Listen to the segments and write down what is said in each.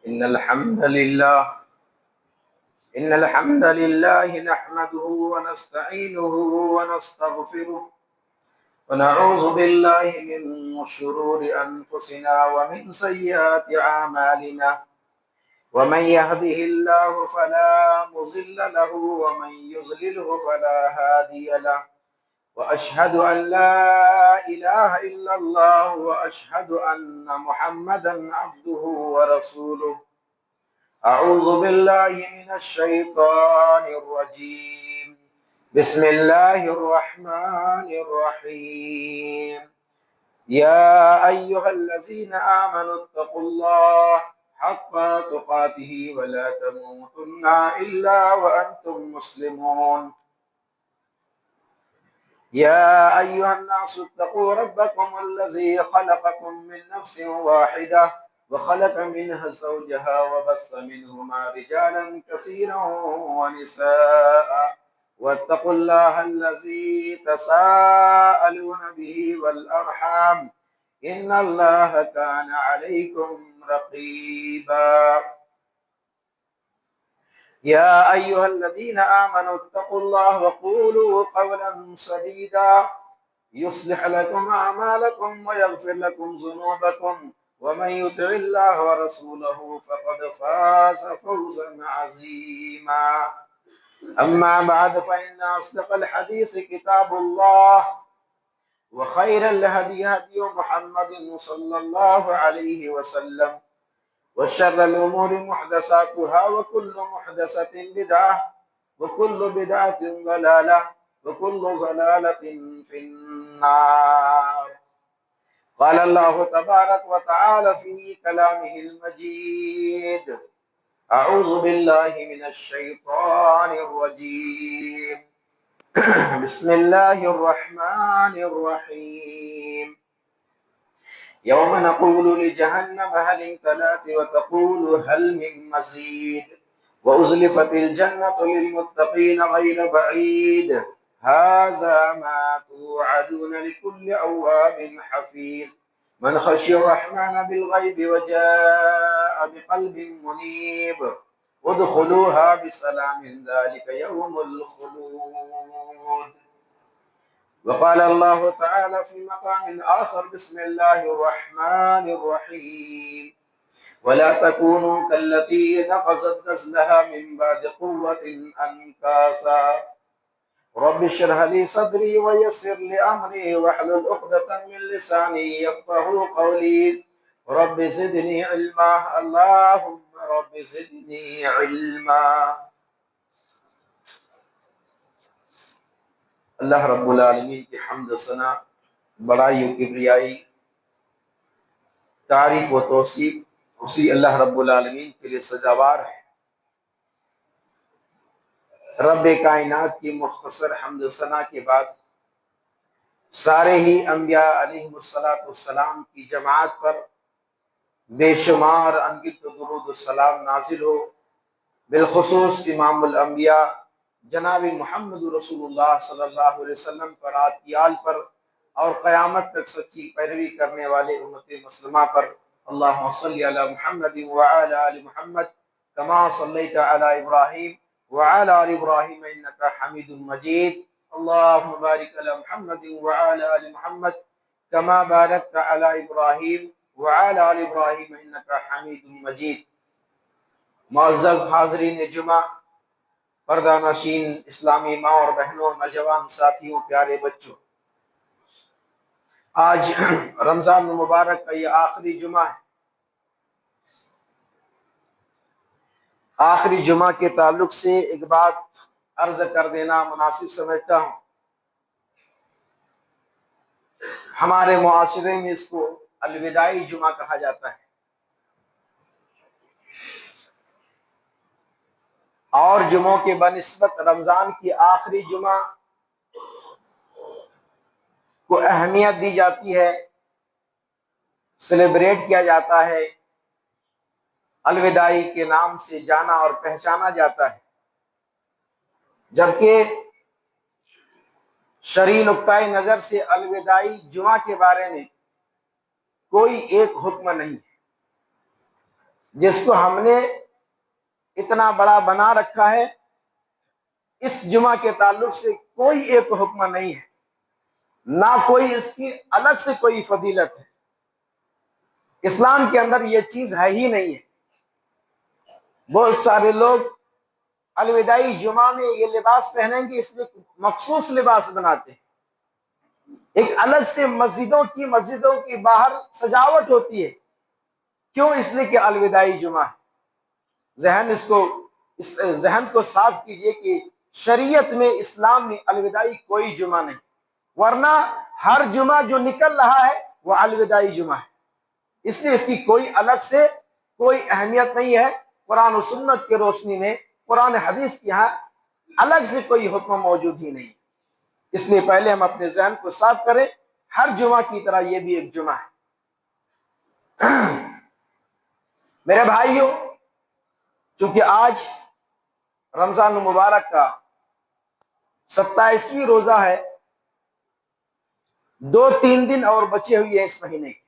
إن الحمد لله إن الحمد لله نحمده ونستعينه ونستغفره ونعوذ بالله من شرور أنفسنا ومن سيئات أعمالنا ومن يهده الله فلا مضل له ومن يضلله فلا هادي له وأشهد أن لا إله إلا الله وأشهد أن محمدا عبده ورسوله. أعوذ بالله من الشيطان الرجيم. بسم الله الرحمن الرحيم. يا أيها الذين آمنوا اتقوا الله حق تقاته ولا تموتن إلا وأنتم مسلمون. يا أيها الناس اتقوا ربكم الذي خلقكم من نفس واحدة وخلق منها زوجها وبث منهما رجالا كثيرا ونساء واتقوا الله الذي تساءلون به والأرحام إن الله كان عليكم رقيبا. يا أيها الذين آمنوا اتقوا الله وقولوا قولا سديدا يصلح لكم أعمالكم ويغفر لكم ذنوبكم ومن يطع الله ورسوله فقد فاز فوزا عظيما. أما بعد فإن أصدق الحديث كتاب الله وخير الهدي هدي محمد صلى الله عليه وسلم وشر الأمور محدثاتها وكل محدثة بدعة وكل بدعة ضلالة وكل ضلالة في النار. قال الله تبارك وتعالى في كلامه المجيد: أعوذ بالله من الشيطان الرجيم. بسم الله الرحمن الرحيم. يوم نقول لجهنم هل امتلأت وتقول هل من مزيد وأزلفت الجنة للمتقين غير بعيد هذا ما توعدون لكل أواب حفيظ من خشي الرحمن بالغيب وجاء بقلب منيب ادخلوها بسلام ذلك يوم الخلود. وقال الله تعالى في مقام آخر: بسم الله الرحمن الرحيم. ولا تكونوا كالتي نقضت غزلها من بعد قوة أنكاثا رب اشرح لي صدري ويسر لي أمري واحلل عقدة من لساني يفقهوا قولي رب زدني علما. اللهم رب زدني علما. اللہ رب العالمین کی حمد و ثنا، بڑائی و کبریائی، تعریف و توصیف اسی اللہ رب العالمین کے لیے سزاوار ہے۔ رب کائنات کی مختصر حمد و ثنا کے بعد سارے ہی انبیاء علیہ السلام کی جماعت پر بے شمار انگت درود و سلام نازل ہو، بالخصوص امام الانبیاء جناب محمد رسول اللہ صلی اللہ علیہ وسلم پر، آپ کی آل پر، اور قیامت تک سچی پیروی کرنے والے امت مسلمہ پر۔ اللہم صلی علی محمد وعلی آل محمد کما صلیت علی ابراہیم وعلی آل ابراہیم انکا حمید مجید۔ اللہم بارک علی محمد وعلی آل محمد کما بارکت علی ابراہیم وعلی آل ابراہیم انکا حمید مجید۔ معزز حاضرین جمعہ، پردہ نشین اسلامی ماں اور بہنوں، نوجوان ساتھیوں، پیارے بچوں، آج رمضان المبارک کا یہ آخری جمعہ ہے۔ آخری جمعہ کے تعلق سے ایک بات عرض کر دینا مناسب سمجھتا ہوں۔ ہمارے معاشرے میں اس کو الوداعی جمعہ کہا جاتا ہے، اور جمعوں کے بنسبت رمضان کی آخری جمعہ کو اہمیت دی جاتی ہے، سیلیبریٹ کیا جاتا ہے، الوداعی کے نام سے جانا اور پہچانا جاتا ہے، جبکہ شرعی نقطۂ نظر سے الوداعی جمعہ کے بارے میں کوئی ایک حکم نہیں ہے، جس کو ہم نے اتنا بڑا بنا رکھا ہے، اس جمعہ کے تعلق سے کوئی ایک حکم نہیں ہے، نہ کوئی اس کی الگ سے کوئی فضیلت ہے۔ اسلام کے اندر یہ چیز ہے ہی نہیں ہے۔ بہت سارے لوگ الوداعی جمعہ میں یہ لباس پہنیں گے، اس لیے مخصوص لباس بناتے ہیں۔ ایک الگ سے مسجدوں کی باہر سجاوٹ ہوتی ہے، کیوں؟ اس لیے کہ الوداعی جمعہ ہے۔ اس ذہن کو صاف کیجئے کہ شریعت میں، اسلام میں الوداعی کوئی جمعہ نہیں، ورنہ ہر جمعہ جو نکل رہا ہے وہ الوداعی جمعہ ہے۔ اس لیے اس کی کوئی الگ سے کوئی اہمیت نہیں ہے۔ قرآن و سنت کی روشنی میں، قرآن حدیث کی یہاں الگ سے کوئی حکم موجود ہی نہیں۔ اس لیے پہلے ہم اپنے ذہن کو صاف کریں، ہر جمعہ کی طرح یہ بھی ایک جمعہ ہے۔ میرے بھائیوں، چونکہ آج رمضان المبارک کا 27واں روزہ ہے، 2-3 دن اور بچے ہوئے ہیں اس مہینے کے۔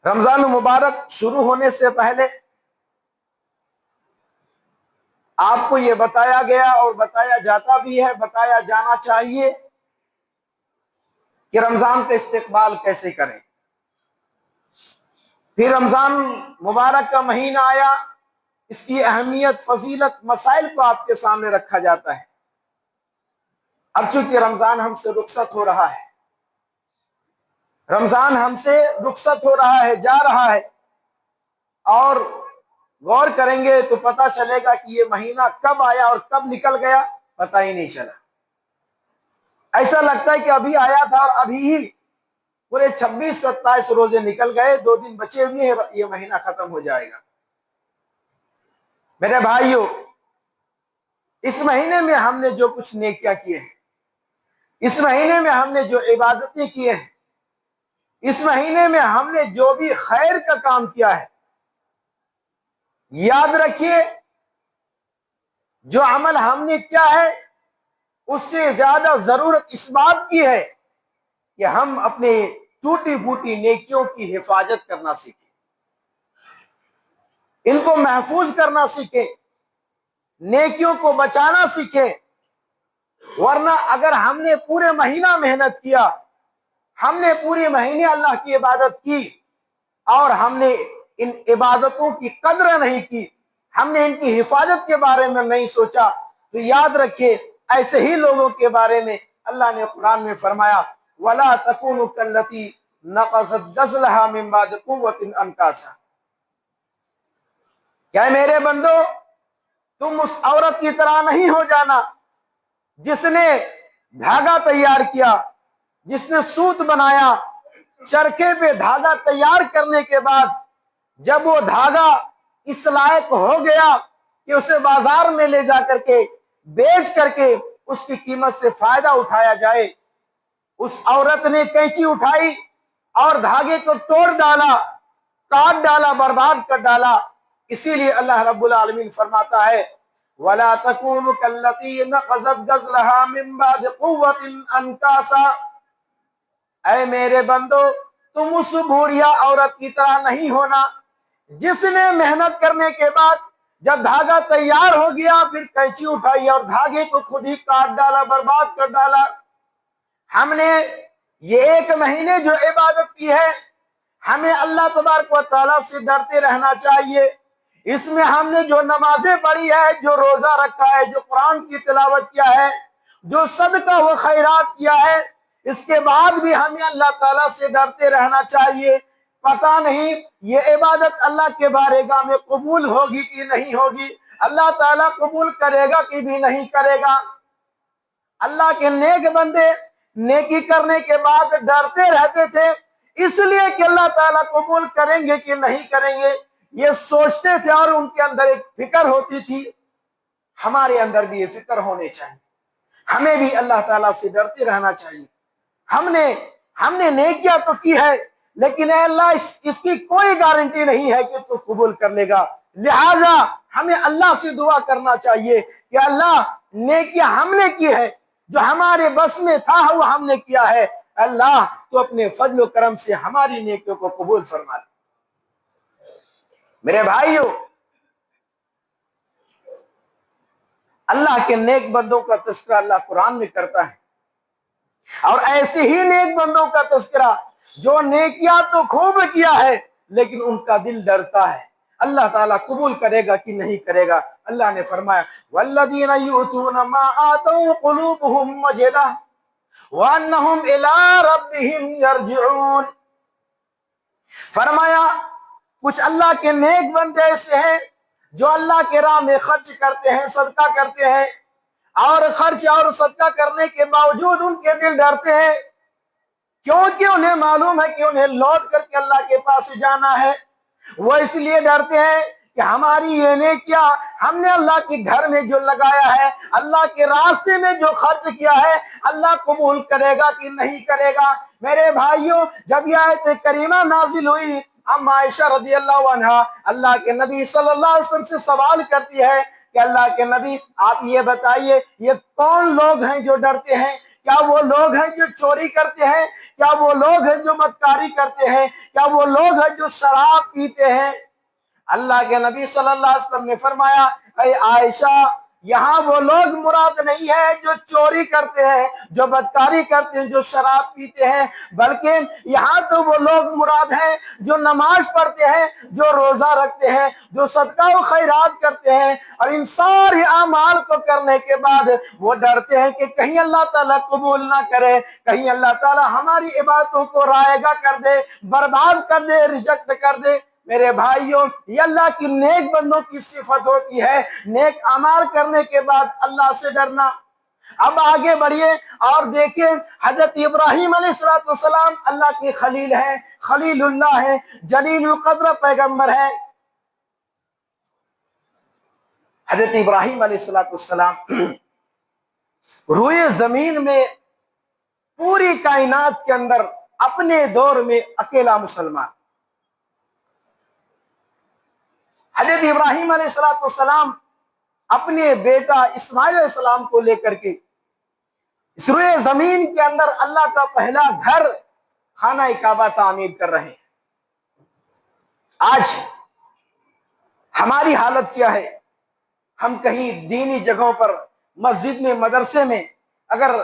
رمضان المبارک شروع ہونے سے پہلے آپ کو یہ بتایا گیا اور بتایا جاتا بھی ہے، بتایا جانا چاہیے کہ رمضان کا استقبال کیسے کریں۔ پھر رمضان مبارک کا مہینہ آیا، اس کی اہمیت، فضیلت، مسائل کو آپ کے سامنے رکھا جاتا ہے۔ اب چونکہ رمضان ہم سے رخصت ہو رہا ہے، رمضان ہم سے رخصت ہو رہا ہے، جا رہا ہے، اور غور کریں گے تو پتہ چلے گا کہ یہ مہینہ کب آیا اور کب نکل گیا، پتہ ہی نہیں چلا۔ ایسا لگتا ہے کہ ابھی آیا تھا اور ابھی ہی پورے 26-27 روزے نکل گئے، 2 دن بچے ہوئے ہیں، یہ مہینہ ختم ہو جائے گا۔ میرے بھائیوں، اس مہینے میں ہم نے جو کچھ نیکیاں کیے ہیں، اس مہینے میں ہم نے جو عبادتیں کیے ہیں، اس مہینے میں ہم نے جو بھی خیر کا کام کیا ہے، یاد رکھیے جو عمل ہم نے کیا ہے اس سے زیادہ ضرورت اس بات کی ہے کہ ہم اپنے ٹوٹی پھوٹی نیکیوں کی حفاظت کرنا سیکھیں، ان کو محفوظ کرنا سیکھیں، نیکیوں کو بچانا سیکھیں۔ ورنہ اگر ہم نے پورے مہینہ محنت کیا، ہم نے پورے مہینے اللہ کی عبادت کی اور ہم نے ان عبادتوں کی قدر نہیں کی، ہم نے ان کی حفاظت کے بارے میں نہیں سوچا، تو یاد رکھیے ایسے ہی لوگوں کے بارے میں اللہ نے قرآن میں فرمایا وَلَا تَكُونُوا كَالَّتِي نَقَضَتْ غَزْلَهَا مِن بَعْدِ قُوَّةٍ أَنْكَاثًا۔ کیا میرے بندو، تم اس عورت کی طرح نہیں ہو جانا جس نے دھاگا تیار کیا، جس نے سوت بنایا، چرخے پہ دھاگا تیار کرنے کے بعد جب وہ دھاگا اس لائق ہو گیا کہ اسے بازار میں لے جا کر کے بیچ کر کے اس کی قیمت سے فائدہ اٹھایا جائے، اس عورت نے کینچی اٹھائی اور دھاگے کو توڑ ڈالا، کاٹ ڈالا، برباد کر ڈالا۔ اسی لیے اللہ رب العالمین فرماتا ہے وَلَا تَكُونُوا كَالَّتِي نَقَضَتْ غَزْلَهَا مِن بَعْدِ قُوَّةٍ أَنْكَاثًا۔ اے میرے بندو، تم اس بوڑھیا عورت کی طرح نہیں ہونا جس نے محنت کرنے کے بعد جب دھاگا تیار ہو گیا پھر کینچی اٹھائی اور دھاگے کو خود ہی کاٹ ڈالا، برباد کر ڈالا۔ ہم نے یہ 1 مہینے جو عبادت کی ہے، ہمیں اللہ تبارک و تعالیٰ سے ڈرتے رہنا چاہیے۔ اس میں ہم نے جو نمازیں پڑھی ہے، جو روزہ رکھا ہے، جو قرآن کی تلاوت کیا ہے، جو صدقہ و خیرات کیا ہے، اس کے بعد بھی ہمیں اللہ تعالیٰ سے ڈرتے رہنا چاہیے۔ پتہ نہیں یہ عبادت اللہ کے بارگاہ میں قبول ہوگی کہ نہیں ہوگی، اللہ تعالیٰ قبول کرے گا کہ بھی نہیں کرے گا۔ اللہ کے نیک بندے نیکی کرنے کے بعد ڈرتے رہتے تھے، اس لیے کہ اللہ تعالیٰ قبول کریں گے کہ نہیں کریں گے، یہ سوچتے تھے اور ان کے اندر ایک فکر ہوتی تھی۔ ہمارے اندر بھی یہ فکر ہونے چاہیے، ہمیں بھی اللہ تعالیٰ سے ڈرتے رہنا چاہیے۔ ہم نے نیکیاں تو کی ہے، لیکن اے اللہ اس کی کوئی گارنٹی نہیں ہے کہ تو قبول کر لے گا، لہذا ہمیں اللہ سے دعا کرنا چاہیے کہ اللہ نیکیاں ہم نے کی ہے، جو ہمارے بس میں تھا وہ ہم نے کیا ہے، اللہ تو اپنے فضل و کرم سے ہماری نیکیوں کو قبول فرما لے۔ میرے بھائیوں، اللہ کے نیک بندوں کا تذکرہ اللہ قرآن میں کرتا ہے، اور ایسے ہی نیک بندوں کا تذکرہ جو نیکیاں تو خوب کیا ہے لیکن ان کا دل ڈرتا ہے، اللہ تعالیٰ قبول کرے گا کہ نہیں کرے گا۔ اللہ نے فرمایا والذین یؤتون ما آتوا قلوبهم وجلہ وانہم الی ربہم یرجعون۔ فرمایا کچھ اللہ کے نیک بندے ایسے ہیں جو اللہ کے راہ میں خرچ کرتے ہیں، صدقہ کرتے ہیں، اور خرچ اور صدقہ کرنے کے باوجود ان کے دل ڈرتے ہیں، کیونکہ انہیں معلوم ہے کہ انہیں لوٹ کر کے اللہ کے پاس جانا ہے۔ وہ اس لیے ڈرتے ہیں کہ ہماری یہ نیکیاں ہم نے اللہ کے گھر میں جو لگایا ہے، اللہ کے راستے میں جو خرچ کیا ہے، اللہ قبول کرے گا کہ نہیں کرے گا۔ میرے بھائیوں، جب یہ آیت کریمہ نازل ہوئی، ام عائشہ رضی اللہ عنہا اللہ کے نبی صلی اللہ علیہ وسلم سے سوال کرتی ہے کہ اللہ کے نبی آپ یہ بتائیے یہ کون لوگ ہیں جو ڈرتے ہیں؟ کیا وہ لوگ ہیں جو چوری کرتے ہیں؟ کیا وہ لوگ ہیں جو بدکاری کرتے ہیں؟ کیا وہ لوگ ہیں جو شراب پیتے ہیں؟ اللہ کے نبی صلی اللہ علیہ وسلم نے فرمایا اے عائشہ، یہاں وہ لوگ مراد نہیں ہے جو چوری کرتے ہیں، جو بدکاری کرتے ہیں، جو شراب پیتے ہیں، بلکہ یہاں تو وہ لوگ مراد ہیں جو نماز پڑھتے ہیں، جو روزہ رکھتے ہیں، جو صدقہ و خیرات کرتے ہیں، اور ان سارے اعمال کو کرنے کے بعد وہ ڈرتے ہیں کہ کہیں اللہ تعالیٰ قبول نہ کرے، کہیں اللہ تعالیٰ ہماری عبادتوں کو رائے گا کر دے، برباد کر دے، ریجیکٹ کر دے۔ میرے بھائیوں، یہ اللہ کی نیک بندوں کی صفت ہوتی ہے، نیک اعمال کرنے کے بعد اللہ سے ڈرنا۔ اب آگے بڑھیے اور دیکھیں، حضرت ابراہیم علیہ السلام اللہ کے خلیل ہیں، خلیل اللہ ہیں، جلیل القدر پیغمبر ہیں۔ حضرت ابراہیم علیہ السلام روئے زمین میں پوری کائنات کے اندر اپنے دور میں اکیلا مسلمان۔ حضرت ابراہیم علیہ السلام اپنے بیٹا اسماعیل علیہ السلام کو لے کر کے اس روئے زمین کے اندر اللہ کا پہلا گھر خانہ کعبہ تعمیر کر رہے ہیں۔ آج ہماری حالت کیا ہے؟ ہم کہیں دینی جگہوں پر، مسجد میں، مدرسے میں اگر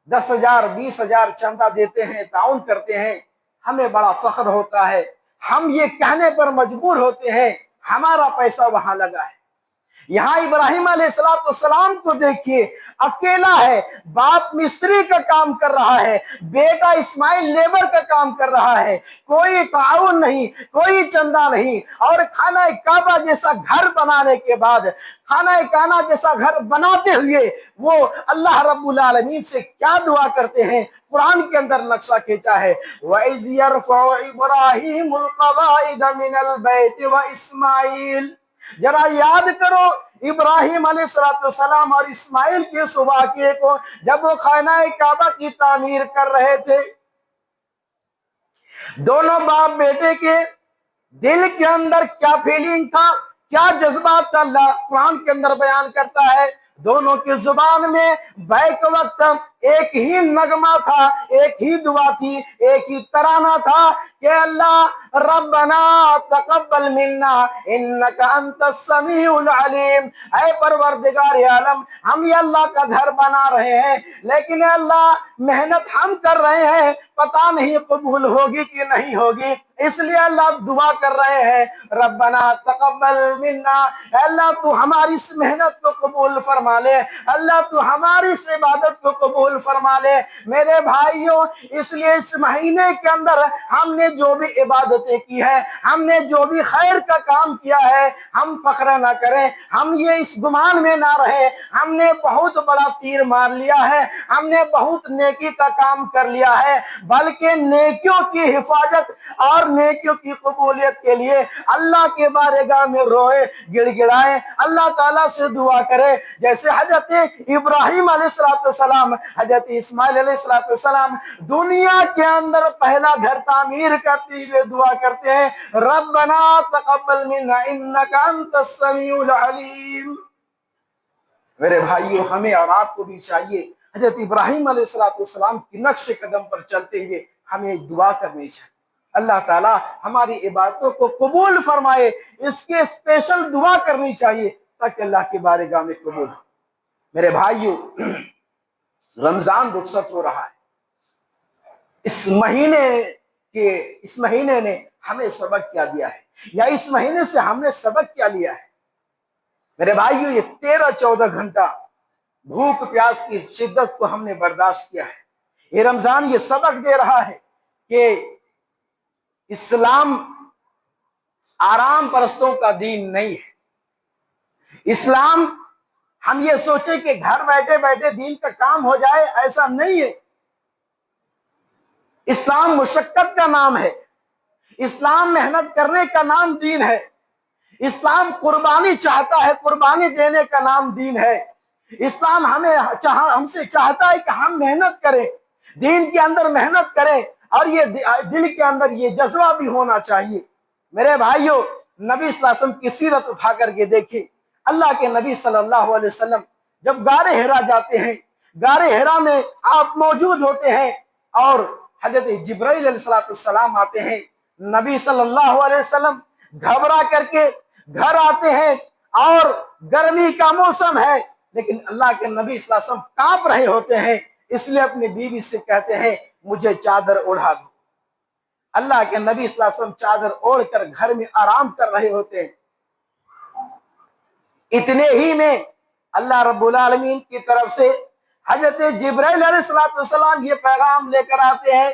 10,000 20,000 چندہ دیتے ہیں، تعاون کرتے ہیں، ہمیں بڑا فخر ہوتا ہے، ہم یہ کہنے پر مجبور ہوتے ہیں ہمارا پیسہ وہاں لگا ہے۔ یہاں ابراہیم علیہ السلام کو دیکھیے، اکیلا ہے، باپ مستری کا کام کر رہا ہے، بیٹا اسماعیل لیبر کا کام کر رہا ہے، کوئی تعاون نہیں، کوئی چندہ نہیں، اور خانہ کعبہ جیسا گھر بنانے کے بعد، خانہ کعبہ جیسا گھر بناتے ہوئے وہ اللہ رب العالمین سے کیا دعا کرتے ہیں؟ قرآن کے اندر نقشہ کھینچا ہے وَإِذْ يَرْفَعُ إِبْرَاهِيمُ الْقَوَاعِدَ مِنَ الْبَيْتِ وَإِسْمَاعِيلُ۔ ذرا یاد کرو ابراہیم علیہ السلام اور اسماعیل کے اس واقعے کو، جب وہ خانہ کعبہ کی تعمیر کر رہے تھے۔ دونوں باپ بیٹے کے دل کے اندر کیا فیلنگ تھا، کیا جذبات تھا، اللہ قرآن کے اندر بیان کرتا ہے۔ دونوں کی زبان میں بیک وقت ایک ہی نغمہ تھا، ایک ہی دعا تھی، ایک ہی ترانہ تھا کہ اللہ ربنا تقبل منا انک انت السمیع العلیم۔ اے پروردگار عالم، ہم یہ اللہ کا گھر بنا رہے ہیں، لیکن اے اللہ محنت ہم کر رہے ہیں، پتہ نہیں قبول ہوگی کہ نہیں ہوگی، اس لیے اللہ دعا کر رہے ہیں ربنا تقبل منا، اے اللہ تو ہماری اس محنت کو قبول فرما لے، اللہ تو ہماری اس عبادت کو قبول فرما لے۔ میرے بھائیوں، اس لیے اس مہینے کے اندر ہم نے جو بھی عبادتیں کی ہیں، ہم نے جو بھی خیر کا کام کیا ہے، ہم فخر نہ کریں، ہم یہ اس گمان میں نہ رہیں ہم نے بہت بڑا تیر مار لیا ہے، ہم نے بہت نیکی کا کام کر لیا ہے، بلکہ نیکیوں کی حفاظت اور نیکیوں کی قبولیت کے لیے اللہ کے بارگاہ میں روئے، گڑ گڑائے، اللہ تعالیٰ سے دعا کرے، جیسے حضرت ابراہیم علیہ السلام، حضرت اسماعیل علیہ السلام دنیا کے اندر پہلا گھر تعمیر کرتے ہوئے دعا کرتے ہیں ربنا تقبل منا انک انت السمیع العلیم۔ میرے بھائیوں، ہمیں اور آپ کو بھی چاہیے حضرت ابراہیم علیہ السلام کی نقش قدم پر چلتے ہوئے ہمیں دعا کرنی چاہیے۔ اللہ تعالیٰ ہماری عبادتوں کو قبول فرمائے، اس کے اسپیشل دعا کرنی چاہیے تاکہ اللہ کی بارگاہ میں قبول ہو۔ میرے بھائیو، رمضان رخصت ہو رہا ہے۔ اس مہینے نے ہمیں سبق کیا دیا ہے، یا اس مہینے سے ہم نے سبق کیا لیا ہے؟ میرے بھائیو، یہ 13-14 گھنٹہ بھوک پیاس کی شدت کو ہم نے برداشت کیا ہے۔ یہ رمضان یہ سبق دے رہا ہے کہ اسلام آرام پرستوں کا دین نہیں ہے۔ اسلام ہم یہ سوچے کہ گھر بیٹھے بیٹھے دین کا کام ہو جائے، ایسا نہیں ہے۔ اسلام مشقت کا نام ہے، اسلام محنت کرنے کا نام دین ہے، اسلام قربانی چاہتا ہے، قربانی دینے کا نام دین ہے۔ اسلام ہم سے چاہتا ہے کہ ہم محنت کریں، دین کے اندر محنت کریں، اور یہ دل کے اندر یہ جذبہ بھی ہونا چاہیے۔ میرے بھائیوں، نبی صلی اللہ علیہ وسلم کی سیرت اٹھا کر کے دیکھیں۔ اللہ کے نبی صلی اللہ علیہ وسلم جب غار حرا جاتے ہیں، غار حرا میں آپ موجود ہوتے ہیں اور حضرت جبرائیل علیہ السلام آتے ہیں۔ نبی صلی اللہ علیہ وسلم گھبرا کر کے گھر آتے ہیں، اور گرمی کا موسم ہے، لیکن اللہ کے نبی صلی اللہ علیہ وسلم کانپ رہے ہوتے ہیں، اس لیے اپنی بیوی سے کہتے ہیں مجھے چادر اوڑھا دو۔ اللہ کے نبی صلی اللہ علیہ وسلم چادر اوڑھ کر گھر میں آرام کر رہے ہوتے ہیں۔ اتنے ہی میں اللہ رب العالمین کی طرف سے حضرت جبرائیل علیہ السلام یہ پیغام لے کر آتے ہیں،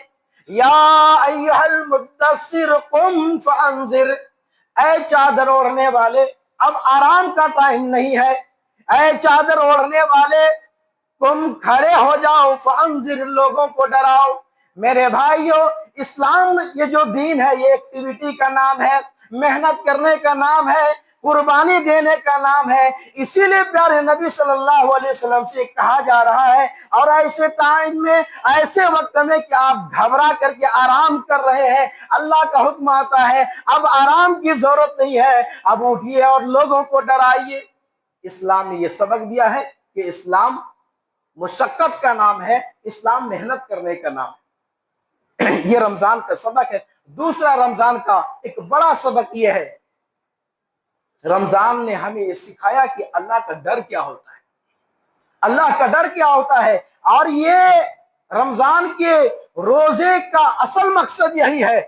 یا ایھا المدثر قم فانذر، اے چادر اوڑھنے والے، اب آرام کا ٹائم نہیں ہے، اے چادر اوڑھنے والے تم کھڑے ہو جاؤ، فانذر، لوگوں کو ڈراؤ۔ میرے بھائیو، اسلام یہ جو دین ہے یہ ایکٹیویٹی کا نام ہے، محنت کرنے کا نام ہے، قربانی دینے کا نام ہے۔ اسی لیے پیارے نبی صلی اللہ علیہ وسلم سے کہا جا رہا ہے، اور ایسے ٹائم میں، ایسے وقت میں کہ آپ گھبرا کر کے آرام کر رہے ہیں، اللہ کا حکم آتا ہے اب آرام کی ضرورت نہیں ہے، اب اٹھیے اور لوگوں کو ڈرائیے۔ اسلام نے یہ سبق دیا ہے کہ اسلام مشقت کا نام ہے، اسلام محنت کرنے کا نام ہے۔ یہ رمضان کا سبق ہے۔ دوسرا رمضان کا ایک بڑا سبق یہ ہے، رمضان نے ہمیں یہ سکھایا کہ اللہ کا ڈر کیا ہوتا ہے، اللہ کا ڈر کیا ہوتا ہے، اور یہ رمضان کے روزے کا اصل مقصد یہی ہے۔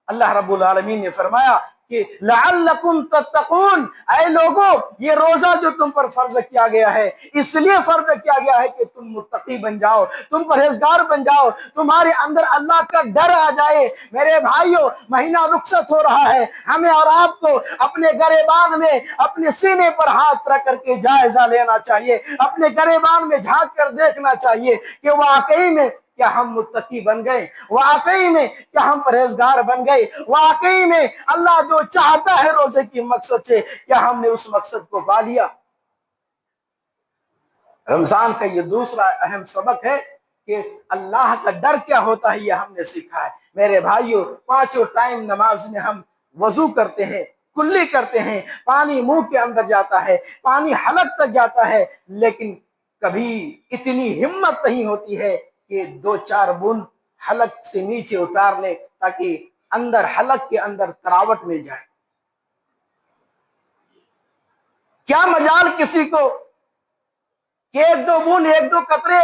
اللہ رب العالمین نے فرمایا کہ لعلکم تتقون، اے لوگو، یہ روزہ جو تم پر فرض کیا گیا ہے اس لیے فرض کیا گیا ہے کہ تم متقی بن جاؤ، تم پرہیزگار بن جاؤ، تمہارے اندر اللہ کا ڈر آ جائے۔ میرے بھائیو، مہینہ رخصت ہو رہا ہے، ہمیں اور آپ کو اپنے گریبان میں اپنے سینے پر ہاتھ رکھ کر کے جائزہ لینا چاہیے، اپنے گریبان میں جھانک کر دیکھنا چاہیے کہ واقعی میں کیا ہم متقی بن گئے، واقعی میں کیا ہم پرہیزگار بن گئے، واقعی میں اللہ جو چاہتا ہے روزے کی مقصد سے کیا ہم نے اس مقصد کو پا لیا۔ رمضان کا یہ دوسرا اہم سبق ہے کہ اللہ کا ڈر کیا ہوتا ہے، یہ ہم نے سیکھا ہے۔ میرے بھائیو، 5 ٹائم نماز میں ہم وضو کرتے ہیں، کلی کرتے ہیں، پانی منہ کے اندر جاتا ہے، پانی حلق تک جاتا ہے، لیکن کبھی اتنی ہمت نہیں ہوتی ہے کہ 2-4 بوند حلق سے نیچے اتار لیں تاکہ اندر حلق کے اندر تراوٹ مل جائے۔ کیا مجال کسی کو کہ 1-2 بوند، 1-2 قطرے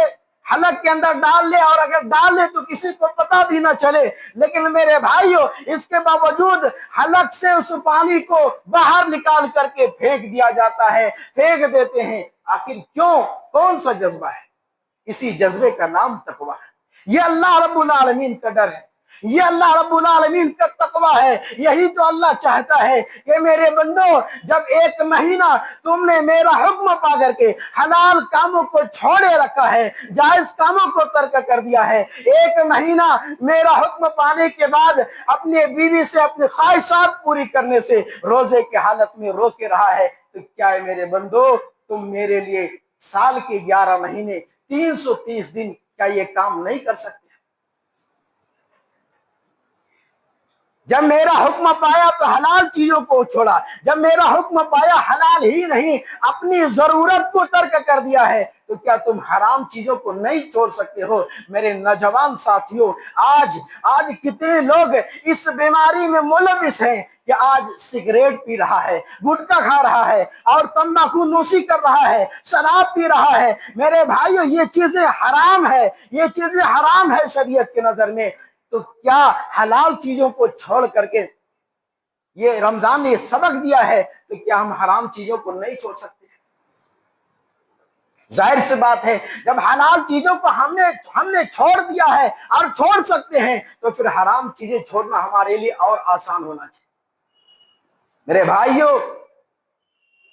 حلق کے اندر ڈال لے، اور اگر ڈال لے تو کسی کو پتہ بھی نہ چلے، لیکن میرے بھائیو اس کے باوجود حلق سے اس پانی کو باہر نکال کر کے پھینک دیا جاتا ہے، پھینک دیتے ہیں۔ آخر کیوں؟ کون سا جذبہ ہے؟ اسی جذبے کا نام تقویٰ ہے۔ یہ اللہ رب العالمین کا ڈر ہے، یہ اللہ رب العالمین کا تقویٰ ہے۔ یہی تو اللہ چاہتا ہے کہ میرے بندو، جب 1 مہینہ تم نے میرا حکم پا کر کے حلال کاموں کو چھوڑے رکھا ہے، جائز کاموں کو ترک کر دیا ہے، 1 مہینہ میرا حکم پانے کے بعد اپنے بیوی سے اپنی خواہشات پوری کرنے سے روزے کے حالت میں روکے رہا ہے، تو کیا ہے میرے بندو، تم میرے لیے سال کے 11 مہینے 330 دن کیا یہ کام نہیں کر سکتے؟ جب میرا حکم پایا تو حلال چیزوں کو چھوڑا، جب میرا حکم پایا حلال ہی نہیں اپنی ضرورت کو ترک کر دیا ہے، تو کیا تم حرام چیزوں کو نہیں چھوڑ سکتے ہو؟ میرے نوجوان ساتھیوں، آج کتنے لوگ اس بیماری میں ملوث ہیں کہ آج سگریٹ پی رہا ہے، گٹکا کھا رہا ہے اور تمباکو نوشی کر رہا ہے، شراب پی رہا ہے۔ میرے بھائیو، یہ چیزیں حرام ہے، یہ چیزیں حرام ہے شریعت کے نظر میں۔ تو کیا حلال چیزوں کو چھوڑ کر کے یہ رمضان نے یہ سبق دیا ہے، تو کیا ہم حرام چیزوں کو نہیں چھوڑ سکتے؟ ظاہر سی بات ہے، جب حلال چیزوں کو ہم نے چھوڑ دیا ہے اور چھوڑ سکتے ہیں، تو پھر حرام چیزیں چھوڑنا ہمارے لیے اور آسان ہونا چاہیے۔ میرے بھائیوں،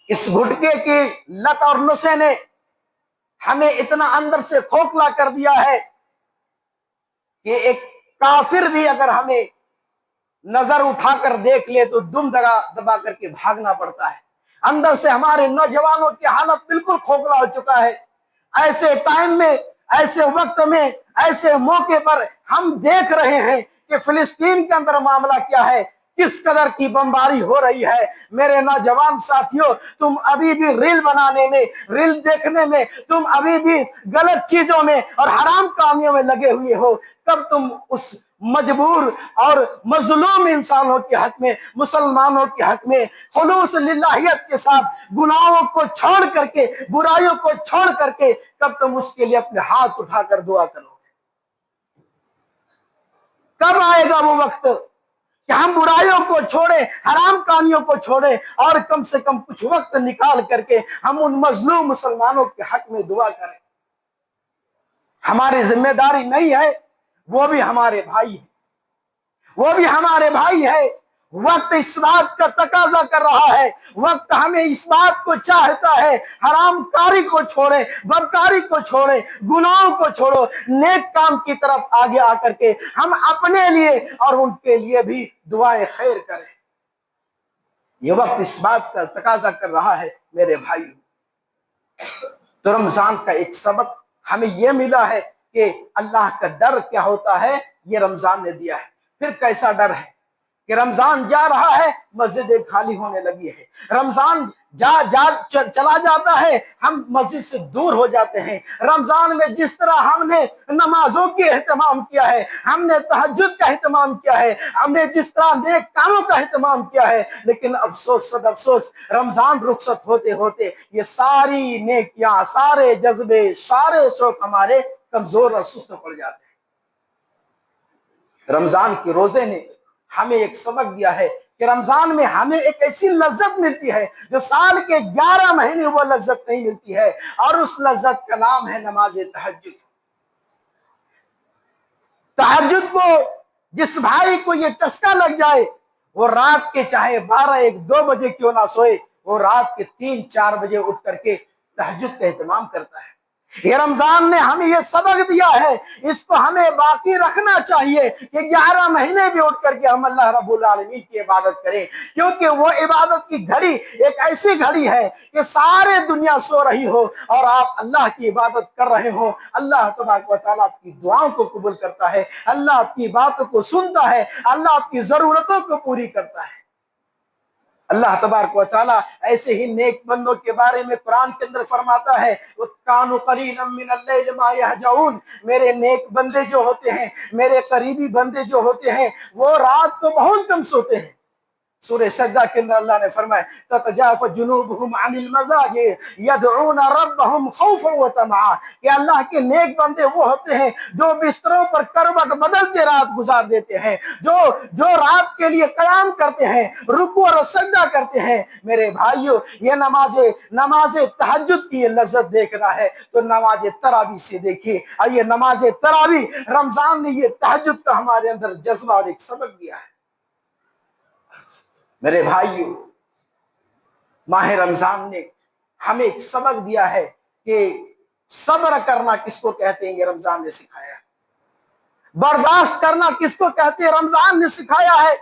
اس گٹکے کی لت اور نشے نے ہمیں اتنا اندر سے کھوکھلا کر دیا ہے کہ ایک کافر بھی اگر ہمیں نظر اٹھا کر دیکھ لے تو دم دبا کر کے بھاگنا پڑتا ہے۔ اندر سے ہمارے نوجوانوں کی حالت بالکل کھوکھلا ہو چکا ہے۔ ایسے ٹائم میں، ایسے وقت میں، ایسے موقع پر ہم دیکھ رہے ہیں کہ فلسطین کے اندر معاملہ کیا ہے، کس قدر کی بمباری ہو رہی ہے۔ میرے نوجوان ساتھیوں، تم ابھی بھی ریل بنانے میں، ریل دیکھنے میں، تم ابھی بھی غلط چیزوں میں اور حرام کامیوں میں لگے ہوئے ہو۔ کب تم اس مجبور اور مظلوم انسانوں کے حق میں، مسلمانوں کے حق میں خلوص للہیت کے ساتھ گناہوں کو چھوڑ کر کے، برائیوں کو چھوڑ کر کے، کب تم اس کے لیے اپنے ہاتھ اٹھا کر دعا کرو گے؟ کب آئے گا وہ وقت کہ ہم برائیوں کو چھوڑیں، حرام کامیوں کو چھوڑیں اور کم سے کم کچھ وقت نکال کر کے ہم ان مظلوم مسلمانوں کے حق میں دعا کریں؟ ہماری ذمہ داری نہیں ہے؟ وہ بھی ہمارے بھائی ہیں، وہ بھی ہمارے بھائی ہے۔ وقت اس بات کا تقاضا کر رہا ہے، وقت ہمیں اس بات کو چاہتا ہے، حرام کاری کو چھوڑے، بدکاری کو چھوڑے، گناہوں کو چھوڑو، نیک کام کی طرف آگے آ کر کے ہم اپنے لیے اور ان کے لیے بھی دعائیں خیر کریں۔ یہ وقت اس بات کا تقاضا کر رہا ہے میرے بھائیوں۔ تو رمضان کا ایک سبق ہمیں یہ ملا ہے کہ اللہ کا ڈر کیا ہوتا ہے، یہ رمضان نے دیا ہے۔ پھر کیسا ڈر ہے کہ رمضان جا رہا ہے، مسجدیں خالی ہونے لگی ہے، رمضان چلا جاتا ہے، ہم مسجد سے دور ہو جاتے ہیں۔ رمضان میں جس طرح ہم نے نمازوں کی اہتمام کیا ہے، ہم نے تہجد کا اہتمام کیا ہے، ہم نے جس طرح نیک کاموں کا اہتمام کیا ہے، لیکن افسوس صد افسوس، رمضان رخصت ہوتے ہوتے یہ ساری نیکیاں، سارے جذبے، سارے شوق ہمارے کمزور اور سست پڑ جاتے ہیں۔ رمضان کے روزے نے ہمیں ایک سبق دیا ہے کہ رمضان میں ہمیں ایک ایسی لذت ملتی ہے جو سال کے 11 مہینے وہ لذت نہیں ملتی ہے، اور اس لذت کا نام ہے نماز تہجد۔ تہجد کو جس بھائی کو یہ چسکا لگ جائے، وہ رات کے چاہے 12، 1، 2 بجے کیوں نہ سوئے، وہ رات کے 3، 4 بجے اٹھ کر کے تہجد کا اہتمام کرتا ہے۔ یہ رمضان نے ہمیں یہ سبق دیا ہے، اس کو ہمیں باقی رکھنا چاہیے کہ 11 مہینے بھی اٹھ کر کے ہم اللہ رب العالمین کی عبادت کریں، کیونکہ وہ عبادت کی گھڑی ایک ایسی گھڑی ہے کہ سارے دنیا سو رہی ہو اور آپ اللہ کی عبادت کر رہے ہو، اللہ تبارک و تعالیٰ آپ کی دعاؤں کو قبول کرتا ہے، اللہ آپ کی باتوں کو سنتا ہے، اللہ آپ کی ضرورتوں کو پوری کرتا ہے۔ اللہ تبارک و تعالیٰ ایسے ہی نیک بندوں کے بارے میں قرآن کے اندر فرماتا ہے، وَكَانُوا قَلِيلًا مِّنَ اللَّيْلِ مَا يَهْجَعُونَ۔ میرے نیک بندے جو ہوتے ہیں، میرے قریبی بندے جو ہوتے ہیں، وہ رات کو بہت کم سوتے ہیں۔ سورہ سجدہ کے اندر اللہ نے فرمایا تتجافى جنوبهم عن المضاجع يدعون ربهم خوفا وطمعا، کہ اللہ کے نیک بندے وہ ہوتے ہیں جو بستروں پر کروٹ بدلتے رات گزار دیتے ہیں، جو رات کے لیے قیام کرتے ہیں، رکوع اور سجدہ کرتے ہیں۔ میرے بھائیو، یہ نماز تہجد کی یہ لذت دیکھ رہا ہے تو نماز تراویح سے دیکھیے، اور یہ نماز تراویح رمضان نے یہ تہجد کا ہمارے اندر جذبہ اور ایک سبق دیا ہے۔ میرے بھائیو، ماہ رمضان نے ہمیں ایک سبق دیا ہے کہ صبر کرنا کس کو کہتے ہیں، یہ رمضان نے سکھایا ہے۔ برداشت کرنا کس کو کہتے ہیں، رمضان نے سکھایا ہے۔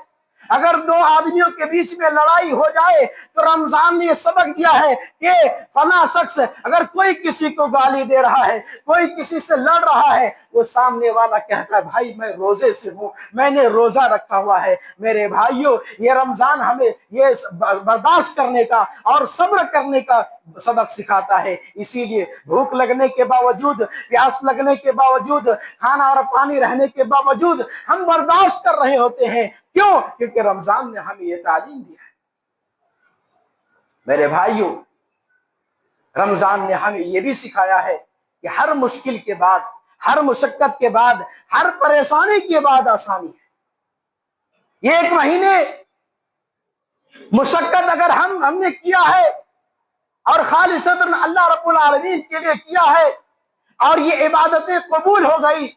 اگر دو آدمیوں کے بیچ میں لڑائی ہو جائے تو رمضان نے یہ سبق دیا ہے کہ فلاں شخص اگر کوئی کسی کو گالی دے رہا ہے، کوئی کسی سے لڑ رہا ہے، وہ سامنے والا کہتا ہے بھائی میں روزے سے ہوں، میں نے روزہ رکھا ہوا ہے۔ میرے بھائیوں، یہ رمضان ہمیں یہ برداشت کرنے کا اور صبر کرنے کا سبق سکھاتا ہے۔ اسی لیے بھوک لگنے کے باوجود، پیاس لگنے کے باوجود، کھانا اور پانی رہنے کے باوجود ہم برداشت کر رہے ہوتے ہیں۔ کیوں؟ کیونکہ رمضان نے ہمیں یہ تعلیم دیا ہے۔ میرے بھائیوں، رمضان نے ہمیں یہ بھی سکھایا ہے کہ ہر مشکل کے بعد، ہر مشقت کے بعد، ہر پریشانی کے بعد آسانی ہے۔ یہ ایک مہینے مشقت اگر ہم نے کیا ہے اور خالصتاً اللہ رب العالمین کے لیے کیا ہے اور یہ عبادتیں قبول ہو گئی،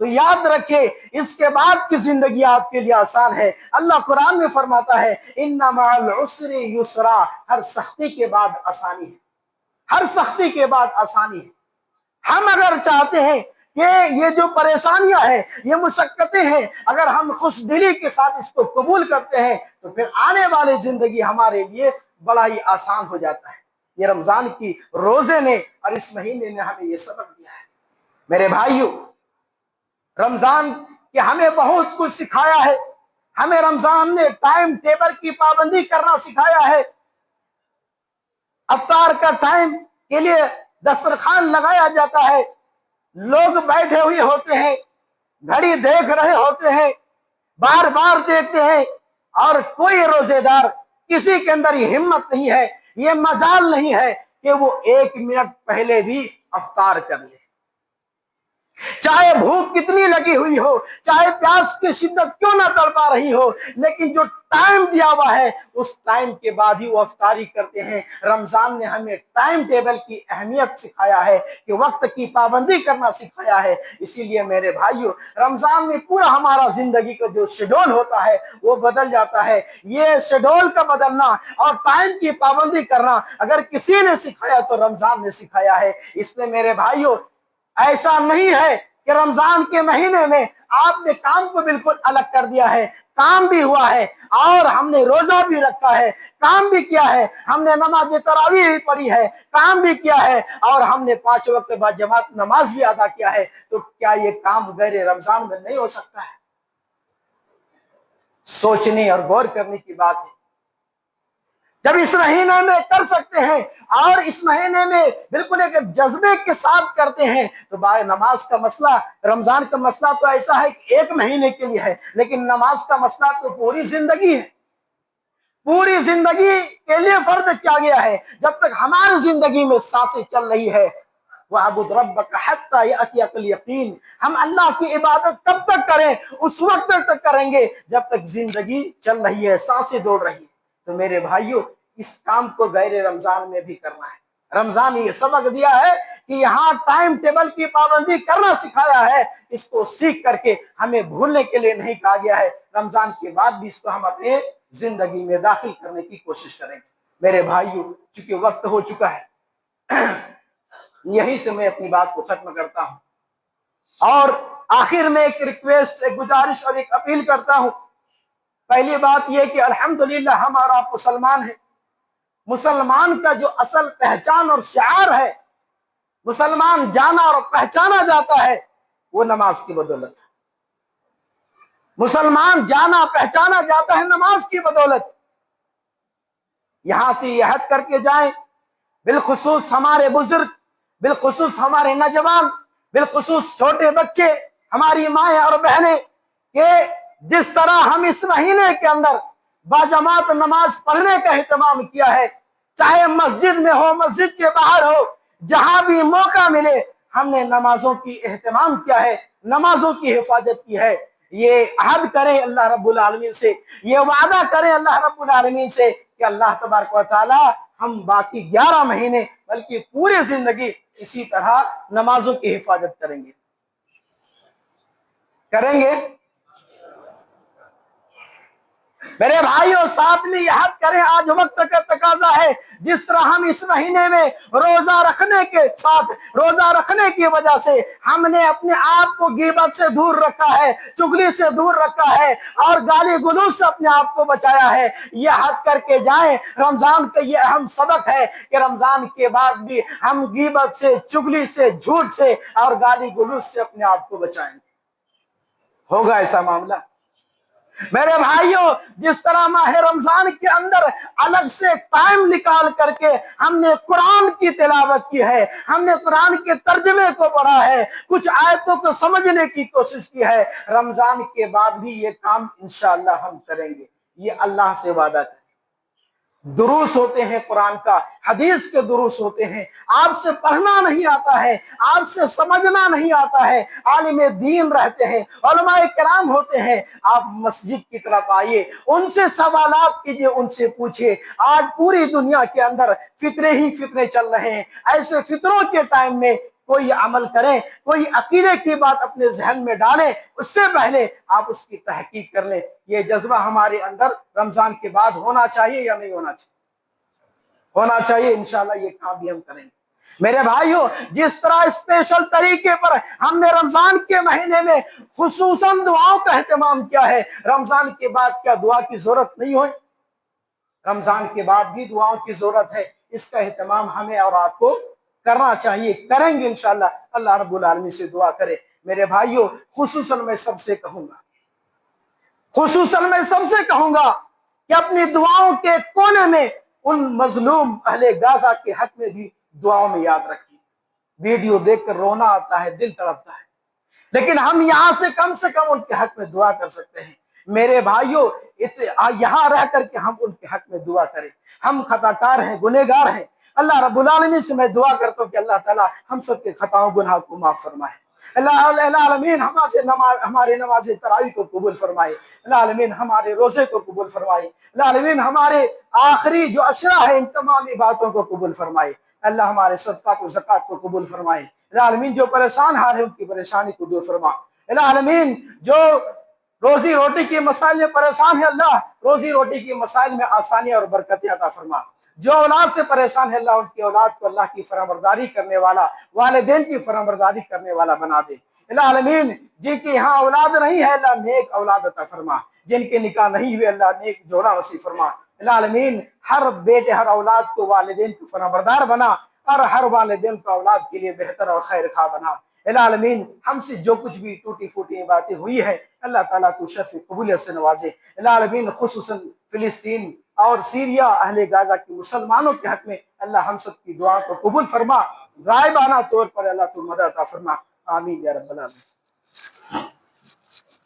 تو یاد رکھے اس کے بعد کی زندگی آپ کے لیے آسان ہے۔ اللہ قرآن میں فرماتا ہے ان مع العسر یسرا، ہر سختی کے بعد آسانی ہے، ہر سختی کے بعد آسانی ہے۔ ہم اگر چاہتے ہیں کہ یہ جو پریشانیاں ہیں، یہ مشقتیں ہیں، اگر ہم خوش دلی کے ساتھ اس کو قبول کرتے ہیں تو پھر آنے والی زندگی ہمارے لیے بڑا ہی آسان ہو جاتا ہے۔ یہ رمضان کی روزے نے اور اس مہینے نے ہمیں یہ سبق دیا ہے۔ میرے بھائیوں، رمضان کے ہمیں بہت کچھ سکھایا ہے۔ ہمیں رمضان نے ٹائم ٹیبل کی پابندی کرنا سکھایا ہے۔ افطار کا ٹائم کے لیے دسترخوان لگایا جاتا ہے، لوگ بیٹھے ہوئے ہوتے ہیں، گھڑی دیکھ رہے ہوتے ہیں، بار بار دیکھتے ہیں، اور کوئی روزے دار، کسی کے اندر یہ ہمت نہیں ہے، یہ مجال نہیں ہے کہ وہ 1 منٹ پہلے بھی افطار کر لے۔ چاہے بھوک کتنی لگی ہوئی ہو، چاہے پیاس کی شدت کیوں نہ تڑپا رہی ہو، لیکن جو ٹائم دیا ہوا ہے اس ٹائم کے بعد ہی وہ افطاری کرتے ہیں۔ رمضان نے ہمیں ٹائم ٹیبل کی اہمیت سکھایا ہے کہ وقت کی پابندی کرنا سکھایا ہے۔ اسی لیے میرے بھائیوں، رمضان میں پورا ہمارا زندگی کا جو شیڈول ہوتا ہے وہ بدل جاتا ہے۔ یہ شیڈول کا بدلنا اور ٹائم کی پابندی کرنا اگر کسی نے سکھایا تو رمضان نے سکھایا ہے۔ اس لیے میرے بھائیوں، ایسا نہیں ہے کہ رمضان کے مہینے میں آپ نے کام کو بالکل الگ کر دیا ہے۔ کام بھی ہوا ہے اور ہم نے روزہ بھی رکھا ہے، کام بھی کیا ہے، ہم نے نماز تراویح بھی پڑھی ہے، کام بھی کیا ہے، اور ہم نے 5 وقت بعد جماعت نماز بھی ادا کیا ہے۔ تو کیا یہ کام غیر رمضان میں نہیں ہو سکتا ہے؟ سوچنے اور غور کرنے کی بات ہے۔ جب اس مہینے میں کر سکتے ہیں اور اس مہینے میں بالکل ایک جذبے کے ساتھ کرتے ہیں، تو بھائی نماز کا مسئلہ، رمضان کا مسئلہ تو ایسا ہے کہ 1 مہینے کے لیے ہے، لیکن نماز کا مسئلہ تو پوری زندگی ہے۔ پوری زندگی کے لیے فرض کیا گیا ہے۔ جب تک ہماری زندگی میں سانسیں چل رہی ہے، وَاعْبُدْ رَبَّكَ حَتَّى يَأْتِيَكَ الْيَقِينُ، ہم اللہ کی عبادت کب تک کریں؟ اس وقت تک کریں گے جب تک زندگی چل رہی ہے، سانسیں دوڑ رہی ہے۔ تو میرے بھائیوں، اس کام کو غیر رمضان میں بھی کرنا ہے۔ رمضان نے یہ سبق دیا ہے کہ یہاں ٹائم ٹیبل کی پابندی کرنا سکھایا ہے۔ اس کو سیکھ کر کے ہمیں بھولنے کے لیے نہیں کہا گیا ہے۔ رمضان کے بعد بھی اس کو ہم اپنے زندگی میں داخل کرنے کی کوشش کریں گے۔ میرے بھائیوں، چونکہ وقت ہو چکا ہے، یہیں سے میں اپنی بات کو ختم کرتا ہوں، اور آخر میں ایک ریکویسٹ، ایک گزارش اور ایک اپیل کرتا ہوں۔ پہلی بات یہ کہ الحمدللہ ہم اور آپ مسلمان ہیں۔ مسلمان کا جو اصل پہچان اور شعار ہے، مسلمان جانا اور پہچانا جاتا ہے، وہ نماز کی بدولت ہے۔ مسلمان جانا پہچانا جاتا ہے نماز کی بدولت۔ یہاں سے یہ عہد کر کے جائیں، بالخصوص ہمارے بزرگ، بالخصوص ہمارے نوجوان، بالخصوص چھوٹے بچے، ہماری مائیں اور بہنیں، کہ جس طرح ہم اس مہینے کے اندر باجماعت نماز پڑھنے کا اہتمام کیا ہے، چاہے مسجد میں ہو، مسجد کے باہر ہو، جہاں بھی موقع ملے ہم نے نمازوں کی اہتمام کیا ہے، نمازوں کی حفاظت کی ہے۔ یہ عہد کریں اللہ رب العالمین سے، یہ وعدہ کریں اللہ رب العالمین سے کہ اللہ تبارک و تعالی ہم باقی 11 مہینے بلکہ پوری زندگی اسی طرح نمازوں کی حفاظت کریں گے۔ میرے بھائیوں ساتھ میں یہ حد کریں، آج وقت کا تقاضا ہے، جس طرح ہم اس مہینے میں روزہ رکھنے کے ساتھ، روزہ رکھنے کی وجہ سے ہم نے اپنے آپ کو غیبت سے دور رکھا ہے، چغلی سے دور رکھا ہے اور گالی گلوچ سے اپنے آپ کو بچایا ہے، یہ حد کر کے جائیں۔ رمضان کا یہ اہم سبق ہے کہ رمضان کے بعد بھی ہم غیبت سے، چغلی سے، جھوٹ سے اور گالی گلوچ سے اپنے آپ کو بچائیں گے۔ ہوگا ایسا معاملہ؟ میرے بھائیوں جس طرح ماہ رمضان کے اندر الگ سے ٹائم نکال کر کے ہم نے قرآن کی تلاوت کی ہے، ہم نے قرآن کے ترجمے کو پڑھا ہے، کچھ آیتوں کو سمجھنے کی کوشش کی ہے، رمضان کے بعد بھی یہ کام انشاءاللہ ہم کریں گے، یہ اللہ سے وعدہ کریں۔ دروس ہوتے ہیں قرآن کا، حدیث کے دروس ہوتے ہیں، آپ سے پڑھنا نہیں آتا ہے، آپ سے سمجھنا نہیں آتا ہے، عالم دین رہتے ہیں، علماء کرام ہوتے ہیں، آپ مسجد کی طرف آئیے، ان سے سوالات کیجئے، ان سے پوچھئے۔ آج پوری دنیا کے اندر فتنے ہی فتنے چل رہے ہیں، ایسے فتنوں کے ٹائم میں کوئی عمل کریں، کوئی عقیدے کی بات اپنے ذہن میں ڈالیں، اس سے پہلے آپ اس کی تحقیق کر لیں۔ یہ جذبہ ہمارے اندر رمضان کے بعد ہونا چاہیے یا نہیں ہونا چاہیے؟ ہونا چاہیے، انشاءاللہ یہ کام بھی ہم کریں گے۔ میرے بھائیوں جس طرح اسپیشل طریقے پر ہم نے رمضان کے مہینے میں خصوصاً دعاؤں کا اہتمام کیا ہے، رمضان کے بعد کیا دعا کی ضرورت نہیں ہوئی؟ رمضان کے بعد بھی دعاؤں کی ضرورت ہے، اس کا اہتمام ہمیں اور آپ کو کرنا چاہیے، کریں گے انشاءاللہ۔ اللہ رب العالمین سے دعا کرے۔ میرے بھائیوں خصوصاً میں سب سے کہوں گا کہ اپنی دعاؤں کے کونے میں ان مظلوم اہل غازہ کے حق میں بھی دعاؤں میں یاد رکھیے۔ ویڈیو دیکھ کر رونا آتا ہے، دل تڑپتا ہے، لیکن ہم یہاں سے کم ان کے حق میں دعا کر سکتے ہیں۔ میرے بھائیوں یہاں رہ کر کے ہم ان کے حق میں دعا کریں۔ ہم خطاکار ہیں، گنہگار ہیں۔ اللہ رب العالمین سے میں دعا کرتا ہوں کہ اللہ تعالیٰ ہم سب کے خطاؤں گناہ کو معاف فرمائے۔ اللہ العالمین ہمارے نماز تراویح کو قبول فرمائے۔ اللہ العالمین ہمارے روزے کو قبول فرمائے۔ اللہ العالمین ہمارے آخری جو عشرہ ہے ان تمام عبادتوں کو قبول فرمائے۔ اللہ ہمارے صدقات و زکات کو قبول فرمائے۔ اللہ العالمین جو پریشان حال ہے ان کی پریشانی کو دور فرما۔ اللہ العالمین جو روزی روٹی کے مسائل میں پریشان ہے، اللہ روزی روٹی کے مسائل میں آسانیاں اور برکتیں عطا فرما۔ جو اولاد سے پریشان ہے اللہ ان کی اولاد کو اللہ کی فرمانبرداری کرنے والا، والدین کی فرمانبرداری کرنے والا بنا دے۔ اللہ العالمین جن کے یہاں اولاد نہیں ہے اللہ نیک اولاد عطا فرما، جن کے نکاح نہیں ہوئے اللہ نیک جوڑا نصیب فرما۔ اللہ العالمین ہر بیٹے ہر اولاد کو والدین کی فرمانبردار بنا اور ہر والدین کو اولاد کے لیے بہتر اور خیر خواہ بنا۔ اللہ العالمین ہم سے جو کچھ بھی ٹوٹی پھوٹی باتیں ہوئی ہے اللہ تعالیٰ تو شرف قبولیت سے نوازے۔ اللہ العالمین خصوصاً فلسطین اور سیریا اہل غازہ کے مسلمانوں کے حق میں اللہ ہم سب کی دعا کو قبول فرما، غائبانہ طور پر اللہ تو مدد عطا فرما۔ آمین یا رب العالمین۔